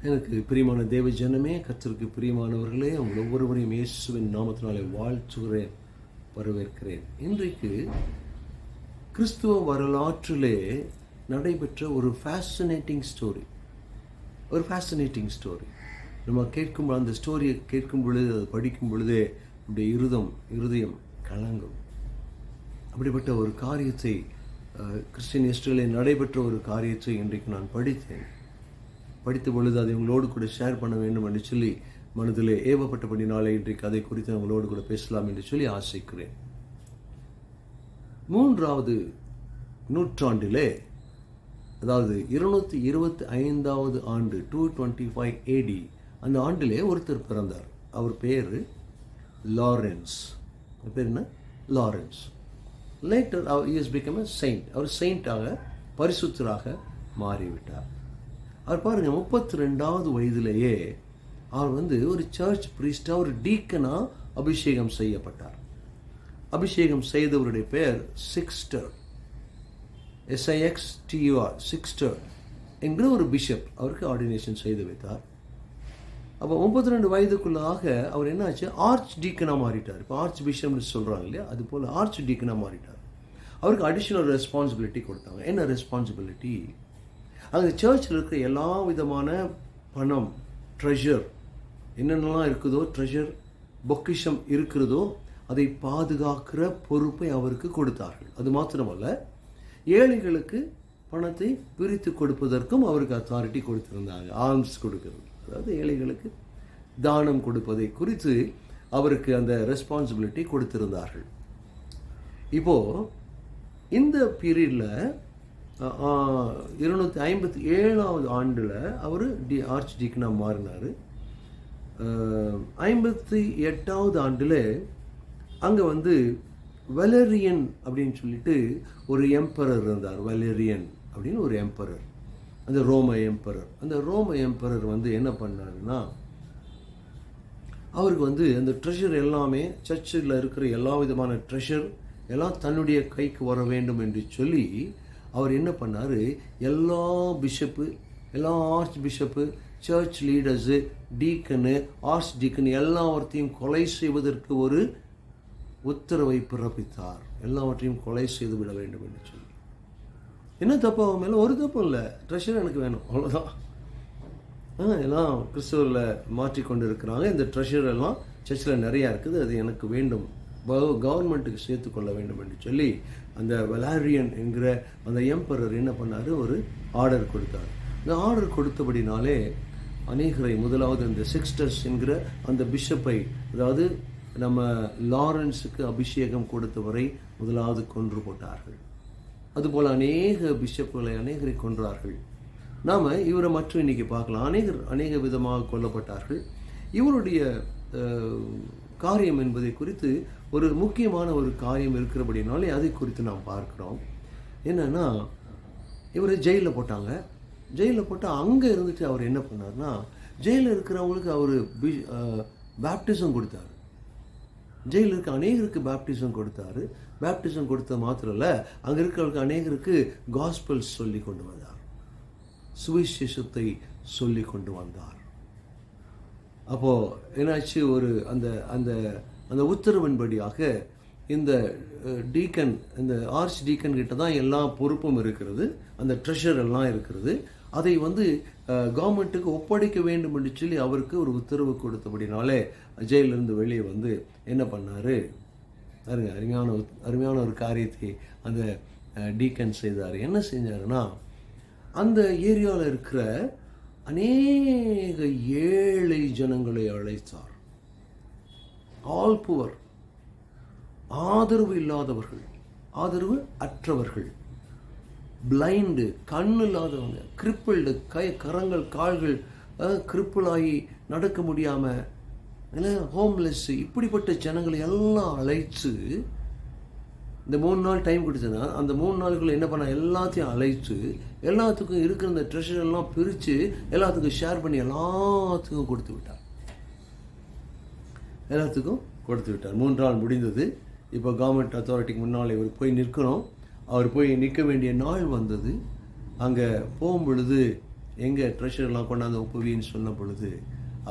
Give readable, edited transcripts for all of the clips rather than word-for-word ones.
எனக்கு பிரியமான தேவ ஜனமே, கர்த்தருக்கு பிரியமானவர்களே, உங்கள் ஒவ்வொருவரையும் இயேசுவின் நாமத்தினாலே வாழ்த்துகிறேன், வரவேற்கிறேன். இன்றைக்கு கிறிஸ்துவ வரலாற்றிலே நடைபெற்ற ஒரு ஃபேசினேட்டிங் ஸ்டோரி. நம்ம கேட்கும் அந்த ஸ்டோரியை கேட்கும் பொழுது, அதை படிக்கும் பொழுதே நம்முடைய இருதயம் கலங்கும். அப்படிப்பட்ட ஒரு காரியத்தை, கிறிஸ்டியன் ஹிஸ்டரியிலே நடைபெற்ற ஒரு காரியத்தை இன்றைக்கு நான் படித்த பொழுது அதை உங்களோடு கூட ஷேர் பண்ண வேண்டும் என்று சொல்லி மனதிலே ஏவப்பட்டபடினாலே இன்றைக்கு அதை குறித்து உங்களோடு கூட பேசலாம் என்று சொல்லி ஆசைக்கிறேன். 3வது நூற்றாண்டிலே, அதாவது 225வது ஆண்டு 225 AD, அந்த ஆண்டிலே ஒருத்தர் பிறந்தார். அவர் பேர் லாரன்ஸ். பேர் என்ன? Lawrence. Later he has become a saint. அவர் செயிண்டாக, பரிசுத்தராக மாறிவிட்டார். அவர் பாருங்க, 32வது வயதிலேயே அவர் ஒரு சர்ச் பிரீஸ்டா, ஒரு டீக்கனா அபிஷேகம் செய்யப்பட்டார். அபிஷேகம் செய்தவருடைய பெயர் சிக்ஸ்டர், SIXTUR, சிக்ஸ்டர் என்கிற ஒரு பிஷப் அவருக்கு ஆர்டினேஷன் செய்து வைத்தார். அப்போ 32 வயதுக்குள்ளாக அவர் என்னாச்சு, ஆர்ச் டீக்கனா மாறிட்டார். இப்போ ஆர்ச் பிஷப்னு சொல்கிறாங்க இல்லையா, அது போல் ஆர்ச் டீக்கனா மாறிட்டார். அவருக்கு அடிஷ்னல் ரெஸ்பான்சிபிலிட்டி கொடுத்தாங்க. என்ன ரெஸ்பான்சிபிலிட்டி? அந்த சர்ச்சில் இருக்கிற எல்லா விதமான பணம், ட்ரெஷர், என்னென்னலாம் இருக்குதோ, ட்ரெஷர் பொக்கிஷம் இருக்கிறதோ, அதை பாதுகாக்கிற பொறுப்பை அவருக்கு கொடுத்தார்கள். அது மாத்திரமல்ல, ஏழைகளுக்கு பணத்தை பிரித்து கொடுப்பதற்கும் அவருக்கு அத்தாரிட்டி கொடுத்திருந்தாங்க. ஆர்ம்ஸ் கொடுக்கிறது, அதாவது ஏழைகளுக்கு தானம் கொடுப்பதை குறித்து அவருக்கு அந்த ரெஸ்பான்சிபிலிட்டி கொடுத்திருந்தார்கள். இப்போது இந்த பீரியடில் 257வது ஆண்டில் அவர் ஆர்ச் டீக்கனாக மாறினார். 58வது ஆண்டில் அங்கே வெலரியன் அப்படின்னு சொல்லிட்டு ஒரு எம்பரர் இருந்தார். வெலரியன் அப்படின்னு ஒரு எம்பரர், அந்த ரோம எம்பரர். அந்த ரோம எம்பரர் என்ன பண்ணாருன்னா, அவருக்கு அந்த ட்ரெஷர் எல்லாமே, சர்ச்சில் இருக்கிற எல்லா விதமான ட்ரெஷர் எல்லாம் தன்னுடைய கைக்கு வர வேண்டும் என்று சொல்லி அவர் என்ன பண்ணார், எல்லா பிஷப்பு, எல்லா archbishop, church leaders, deacon, archdeacon எல்லாவற்றையும் கொலை செய்வதற்கு ஒரு உத்தரவை பிறப்பித்தார். எல்லாவற்றையும் கொலை செய்து விட வேண்டும் என்று சொல்லி. என்ன தப்பு அவன் மேலே? ஒரு தப்பும் இல்லை. ட்ரெஷர் எனக்கு வேணும், அவ்வளோதான். எல்லாம் கிறிஸ்துவில் மாற்றிக்கொண்டு இருக்கிறாங்க. இந்த ட்ரெஷர் எல்லாம் சர்ச்சில் நிறையா இருக்குது, அது எனக்கு வேண்டும், கவர்மெண்ட்டுக்கு சேர்த்துக்கொள்ள வேண்டும் என்று சொல்லி அந்த வெலாரியன் என்கிற அந்த எம்பரர் என்ன பண்ணார், ஒரு ஆர்டர் கொடுத்தார். இந்த ஆர்டர் கொடுத்தபடினாலே அநேகரை, முதலாவது அந்த சிக்ஸ்டர்ஸ் என்கிற அந்த பிஷப்பை, அதாவது நம்ம லாரன்ஸுக்கு அபிஷேகம் கொடுத்தவரை முதலாவது கொன்று போட்டார்கள். அதுபோல் அநேக பிஷப்புகளை அநேகரை கொன்றார்கள். நாம் இவரை மற்றும் இன்னைக்கு பார்க்கலாம். அநேக விதமாக கொல்லப்பட்டார்கள். இவருடைய காரியம் என்பதை குறித்து ஒரு முக்கியமான ஒரு காரியம் இருக்கிறபடினாலே அதை குறித்து நாம் பார்க்கிறோம். என்னன்னா, இவரை ஜெயிலில் போட்டாங்க. ஜெயிலில் போட்டால் அங்கே இருந்துட்டு அவர் என்ன பண்ணார்னா, ஜெயிலில் இருக்கிறவங்களுக்கு அவர் பேப்டிசம் கொடுத்தார். ஜெயிலில் இருக்க அநேகருக்கு பேப்டிசம் கொடுத்தாரு. பேப்டிசம் கொடுத்த மாத்திரம் இல்லை, அங்கே இருக்கிறவங்களுக்கு அநேகருக்கு காஸ்பல்ஸ் சொல்லி கொண்டு வந்தார், சுவிசேஷத்தை சொல்லி கொண்டு வந்தார். அப்போது என்னாச்சு, ஒரு அந்த அந்த அந்த உத்தரவின்படியாக இந்த டீக்கன், இந்த ஆர்ச் டீக்கன் கிட்ட தான் எல்லா பொறுப்பும் இருக்கிறது, அந்த ட்ரெஷர் எல்லாம் இருக்கிறது. அதை கவர்மெண்ட்டுக்கு ஒப்படைக்க வேண்டும் என்று சொல்லி அவருக்கு ஒரு உத்தரவு கொடுத்தபடினாலே ஜெயிலிருந்து வெளியே என்ன பண்ணார், அருமையான ஒரு காரியத்தை அந்த டீக்கன் செய்தார். என்ன செஞ்சாருன்னா, அந்த ஏரியாவில் இருக்கிற அநேக ஏழை ஜனங்களை அழைத்தார். ஆல் புவர், ஆதரவு இல்லாதவர்கள், ஆதரவு அற்றவர்கள், பிளைண்டு, கண்ணு இல்லாதவங்க, கிரிப்பிள்டு, கரங்கள் கால்கள் கிரிப்பிளாகி நடக்க முடியாமல், ஹோம்லெஸ், இப்படிப்பட்ட ஜனங்களை எல்லாம் அழைத்து, இந்த 3 நாள் டைம் கொடுத்ததுன்னா அந்த 3 நாளுக்குள்ள என்ன பண்ண, எல்லாத்தையும் அழைத்து எல்லாத்துக்கும் இருக்கிற இந்த ட்ரெஷர் எல்லாம் பிரித்து எல்லாத்துக்கும் ஷேர் பண்ணி எல்லாத்துக்கும் கொடுத்து விட்டார். 3 நாள் முடிந்தது. இப்போ கவர்மெண்ட் அத்தாரிட்டிக்கு முன்னால் இவர் போய் நிற்கிறோம். அவர் போய் நிற்க வேண்டிய நாள் வந்தது. அங்கே போகும் பொழுது எங்கே ட்ரெஷர்லாம் கொண்டாந்து ஒப்புவின்னு சொன்ன பொழுது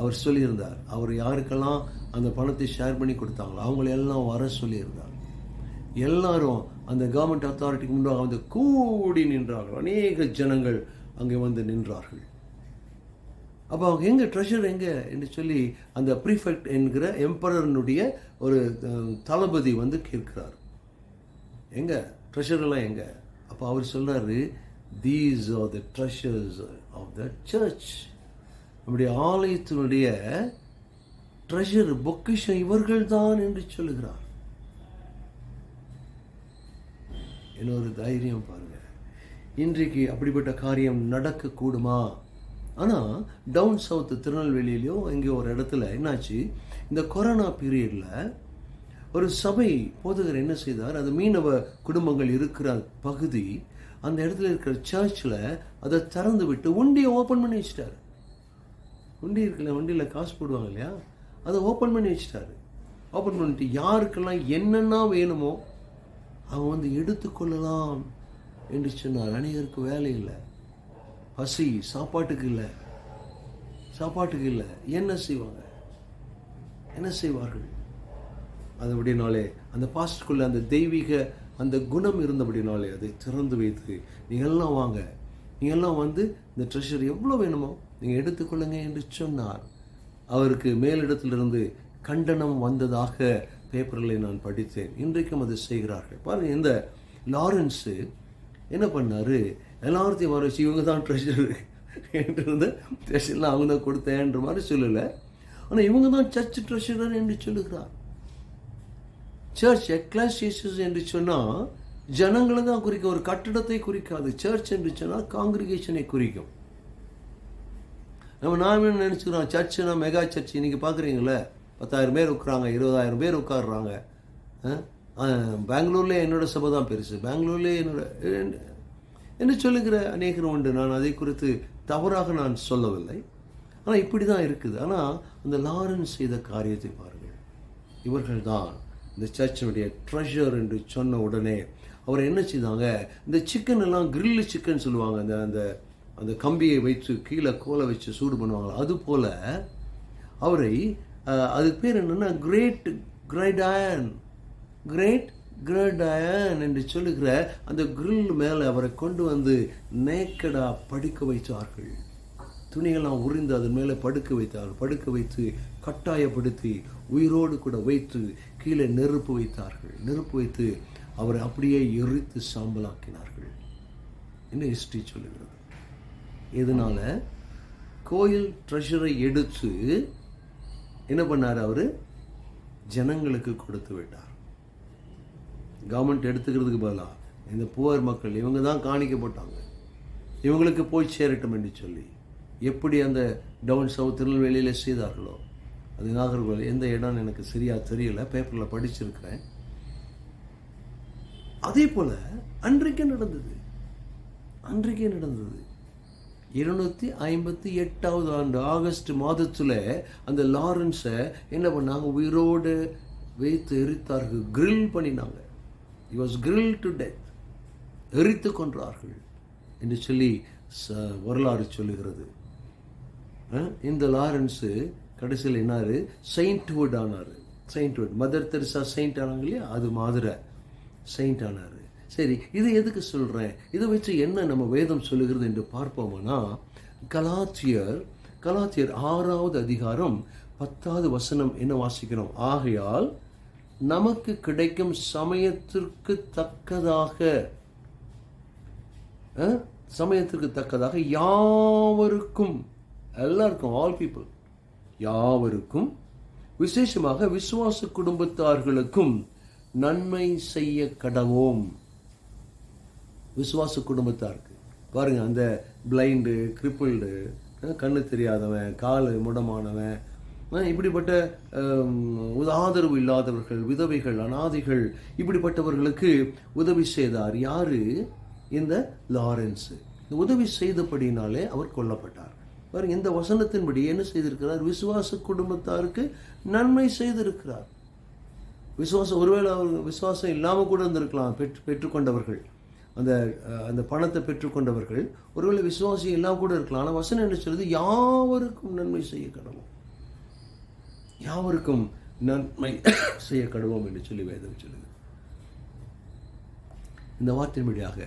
அவர் சொல்லியிருந்தார், அவர் யாருக்கெல்லாம் அந்த பணத்தை ஷேர் பண்ணி கொடுத்தாங்களோ அவங்களெல்லாம் வர சொல்லியிருந்தார். எல்லாரும் அந்த கவர்மெண்ட் அத்தாரிட்டிக்கு முன்பாக வந்து கூடி நின்றார்கள். அநேக ஜனங்கள் அங்கே வந்து நின்றார்கள். அப்போ அவங்க எங்கே ட்ரெஷர் எங்கே என்று சொல்லி அந்த ப்ரீஃபெக்ட் என்கிற எம்பரனுடைய ஒரு தளபதி வந்து கேட்கிறார், எங்கே ட்ரெஷரெல்லாம் எங்கே? அப்போ அவர் சொல்கிறாரு, these are the treasures of the church. நம்முடைய ஆலயத்தினுடைய ட்ரெஷர் பொக்கிஷம் இவர்கள் தான் என்று சொல்லுகிறார். இன்னொரு தைரியம் பாருங்க, இன்றைக்கு அப்படிப்பட்ட காரியம் நடக்கக்கூடுமா? ஆனால் டவுன் சவுத் திருநெல்வேலியிலையோ எங்கேயோ ஒரு இடத்துல என்னாச்சு, இந்த கொரோனா பீரியடில் ஒரு சபை போதகர் என்ன செய்தார், அது மீனவ குடும்பங்கள் இருக்கிற பகுதி, அந்த இடத்துல இருக்கிற சர்ச்சில் அதை திறந்து விட்டு உண்டியை ஓப்பன் பண்ணி வச்சிட்டாரு. உண்டி இருக்குல்ல, வண்டியில் காசு போடுவாங்க இல்லையா, அதை ஓப்பன் பண்ணி வச்சிட்டாரு. ஓப்பன் பண்ணிட்டு யாருக்கெல்லாம் என்னென்னா வேணுமோ அவங்க வந்து எடுத்துக்கொள்ளலாம் என்று சொன்னார். அநேகருக்கு வேலை இல்லை, பசி, சாப்பாட்டுக்கு இல்லை, என்ன செய்வார்கள்? அதுபடினாலே அந்த பாஸ்டுக்குள்ள அந்த தெய்வீக அந்த குணம் இருந்தபடினாலே அதை திறந்து வைத்து நீங்கள்லாம் வாங்க, நீங்கள்லாம் வந்து இந்த ட்ரெஷர் எவ்வளோ வேணுமோ நீங்கள் எடுத்துக்கொள்ளுங்க என்று சொன்னார். அவருக்கு மேலிடத்திலிருந்து கண்டனம் வந்ததாக பேப்பரில் நான் படித்தேன். இன்றைக்கும் அது செய்கிறார்கள். பாருங்கள், இந்த லாரன்ஸு என்ன பண்ணார், எல்லாத்தையும் வர வச்சு இவங்க தான் ட்ரெஷர் என்று ட்ரெஷர்லாம் அவங்க தான் கொடுத்தேன்ற மாதிரி சொல்லலை. ஆனால் இவங்க தான் சர்ச் ட்ரெஷரர் என்று சொல்லுகிறார். சர்ச் எக்லாசியஸ் என்று சொன்னால் ஜனங்களை தான் குறிக்கும், ஒரு கட்டிடத்தை குறிக்காது. சர்ச் என்று சொன்னால் காங்கிரிகேஷனை குறிக்கும். நாம் என்ன நினச்சிக்கிறோம், சர்ச்சுனா மெகா சர்ச். இன்றைக்கி பார்க்குறீங்களே, 10,000 பேர் உட்காராங்க, 20,000 பேர் உட்காடுறாங்க. பெங்களூர்லேயே என்னோட சபை தான் பெருசு, பெங்களூர்லேயே என்று சொல்லுகிற அநேகர் உண்டு. நான் அதை குறித்து தவறாக நான் சொல்லவில்லை, ஆனால் இப்படி தான் இருக்குது. ஆனால் அந்த லாரன்ஸ் செய்த காரியத்தை பாருங்கள். இவர்கள் தான் இந்த சர்ச்சினுடைய ட்ரெஷர் என்று சொன்ன உடனே அவர் என்ன செய்தாங்க, இந்த சிக்கன் எல்லாம் கிரில்லு சிக்கன் சொல்லுவாங்க, அந்த அந்த அந்த கம்பியை வைத்து கீழே கோலை வச்சு சூடு பண்ணுவாங்க. அதுபோல் அவரை, அதுக்கு பேர் என்னென்னா கிரேட் கிரேடயன் என்று சொல்லுகிற அந்த கிரில் மேலே அவரை கொண்டு வந்து நேக்கடாக படுக்க வைத்தார்கள். துணிகள்லாம் உறிந்து அதன் மேலே படுக்க வைத்து கட்டாயப்படுத்தி உயிரோடு கூட வைத்து கீழே நெருப்பு வைத்து அவரை அப்படியே எரித்து சாம்பலாக்கினார்கள். என்ன ஹிஸ்ட்ரி சொல்லுகிறது. இதனால கோயில் ட்ரெஷரை எடுத்து என்ன பண்ணார், அவர் ஜனங்களுக்கு கொடுத்து விட்டார். கவர்மெண்ட் எடுத்துக்கிறதுக்கு பதிலாக இந்த புவர் மக்கள் இவங்க தான் காணிக்கப்பட்டாங்க, இவங்களுக்கு போய் சேரட்டும் என்று சொல்லி எப்படி அந்த டவுன் சவுத் திருநெல்வேலியில் செய்தார்களோ, அது நாகர்கோவில் எந்த இடம்னு எனக்கு சரியாக தெரியல, பேப்பரில் படிச்சிருக்கிறேன். அதே போல் அன்றைக்கே நடந்தது. 258வது ஆண்டு ஆகஸ்ட் மாதத்தில் அந்த லாரன்ஸை என்ன பண்ணாங்க, உயிரோடு வைத்து எரித்தார்கள், கிரில் பண்ணினாங்க. He was grilled to death, எரித்து கொன்றார்கள் என்று சொல்லி வரலாறு சொல்லுகிறது. இந்த லாரன்ஸு கடைசியில் என்னாரு, செயின்ட்ஹுட் ஆனார். செயின்ட்ஹுட், மதர் தெரசா செயின்ட் ஆனாங்க இல்லையா, அது மாதிரி செயின்ட் ஆனார். சரி, இது எதுக்கு சொல்கிறேன், இதை வச்சு என்ன நம்ம வேதம் சொல்லுகிறது என்று பார்ப்போம்னா, கலாத்தியர் 6வது அதிகாரம் 10வது வசனம் என்ன வாசிக்கிறோம், ஆகையால் நமக்கு கிடைக்கும் சமயத்திற்கு தக்கதாக யாவருக்கும், எல்லாருக்கும், ஆல் பீப்புள், யாவருக்கும், விசேஷமாக விசுவாச குடும்பத்தார்களுக்கும் நன்மை செய்ய கடவோம். விசுவாச குடும்பத்தாருக்கு பாருங்க, அந்த பிளைண்டு, கிரிப்பிள்டு, கண்ணு தெரியாதவன், கால் முடமானவன், இப்படிப்பட்ட ஆதரவு இல்லாதவர்கள், விதவைகள், அனாதைகள், இப்படிப்பட்டவர்களுக்கு உதவி செய்தார். யாரு, இந்த லாரன்ஸு. இந்த உதவி செய்தபடினாலே அவர் கொல்லப்பட்டார். பாருங்க, இந்த வசனத்தின்படி என்ன செய்திருக்கிறார், விசுவாச குடும்பத்தாருக்கு நன்மை செய்திருக்கிறார். விசுவாசம், ஒருவேளை அவர் விசுவாசம் இல்லாமல் கூட இருந்திருக்கலாம், பெற்றுக்கொண்டவர்கள். அந்த பணத்தை பெற்றுக்கொண்டவர்கள் ஒருவேளை விசுவாசி எல்லாம் கூட இருக்கலாம். ஆனால் வசனம் என்ன சொல்றது? யாவருக்கும் நன்மை செய்ய கடவோம், யாவருக்கும் நன்மை செய்ய கடவோம் என்று சொல்லி வேதம் சொல்லுது. இந்த வார்த்தையின்படியாக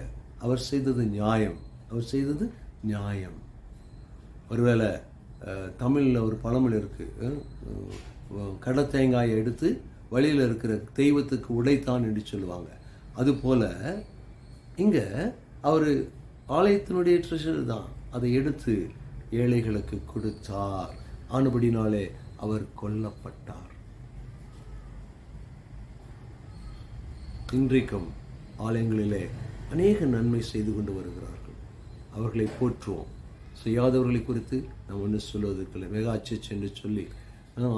அவர் செய்தது நியாயம், அவர் செய்தது நியாயம். ஒருவேளை தமிழில் ஒரு பழமொழி இருக்குது, கடை தேங்காயை எடுத்து வழியில் இருக்கிற தெய்வத்துக்கு உடைத்தான் என்று சொல்லுவாங்க. அதுபோல் இங்கே அவர் ஆலயத்தினுடைய ட்ரெஷர் தான், அதை எடுத்து ஏழைகளுக்கு கொடுத்தார். ஆனபடினாலே அவர் கொல்லப்பட்டார். இன்றைக்கும் ஆலயங்களிலே அநேக நன்மை செய்து கொண்டு வருகிறார்கள். அவர்களை போற்றுவோம். செய்யாதவர்களை குறித்து நாம் ஒன்றும் சொல்வதற்கில்லை. மெகாச்சர்ச் என்று சொல்லி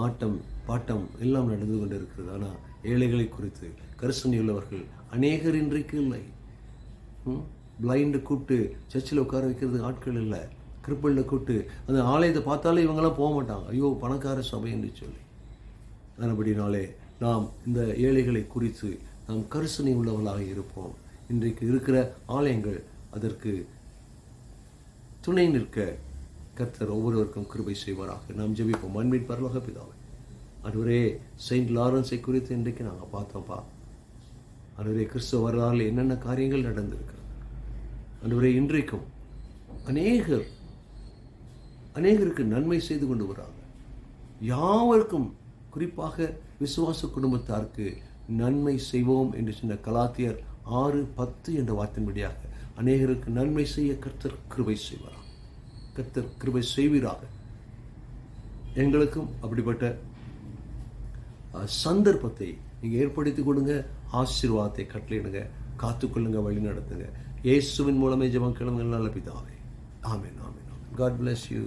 ஆட்டம் பாட்டம் எல்லாம் நடந்து கொண்டு இருக்கிறது. ஆனால் ஏழைகளை குறித்து கரிசனை உள்ளவர்கள் அநேகர் இன்றைக்கு இல்லை. பிளைண்டு கூப்பிட்டு சர்ச்சில் உட்கார வைக்கிறது ஆட்கள் இல்லை. கிரிப்பிளில் கூப்பிட்டு அந்த ஆலயத்தை பார்த்தாலே இவங்கெல்லாம் போக மாட்டாங்க, ஐயோ பணக்கார சபை என்று சொல்லி. அதன்படினாலே நாம் இந்த ஏழைகளை குறித்து நாம் கரிசனை உள்ளவர்களாக இருப்போம். இன்றைக்கு இருக்கிற ஆலயங்கள் அதற்கு துணை நிற்க கர்த்தர் ஒவ்வொருவருக்கும் கிருபை செய்வாராக. நாம் ஜெபிப்போம். அன்பின் பரலோக பிதாவே, அதுவரே செயின்ட் லாரன்ஸை குறித்து இன்றைக்கு நாங்கள் பார்த்தோம்ப்பா. அதுவரே கிறிஸ்துவ வரலாறில் என்னென்ன காரியங்கள் நடந்திருக்கிறது. அதுவரே இன்றைக்கும் அநேகருக்கு நன்மை செய்து கொண்டு வராங்க. யாவருக்கும், குறிப்பாக விசுவாச குடும்பத்தாருக்கு நன்மை செய்வோம் என்று சொன்ன கலாத்தியர் 6:10 என்ற வார்த்தையின்படியாக அநேகருக்கு நன்மை செய்ய கர்த்தர் கிருபை செய்வாராக. கர்த்தர் கிருபை செய்வீராக. எங்களுக்கும் அப்படிப்பட்ட சந்தர்ப்பத்தை நீங்கள் ஏற்படுத்தி கொடுங்க. ஆசீர்வாதத்தை கட்டளையிடுங்க, காத்துக்கொள்ளுங்க, வழி நடத்துங்க. இயேசுவின் மூலமே ஜெபம் கேளுங்க நல்ல பிதாவே. ஆமென், ஆமென், ஆமென். God bless you.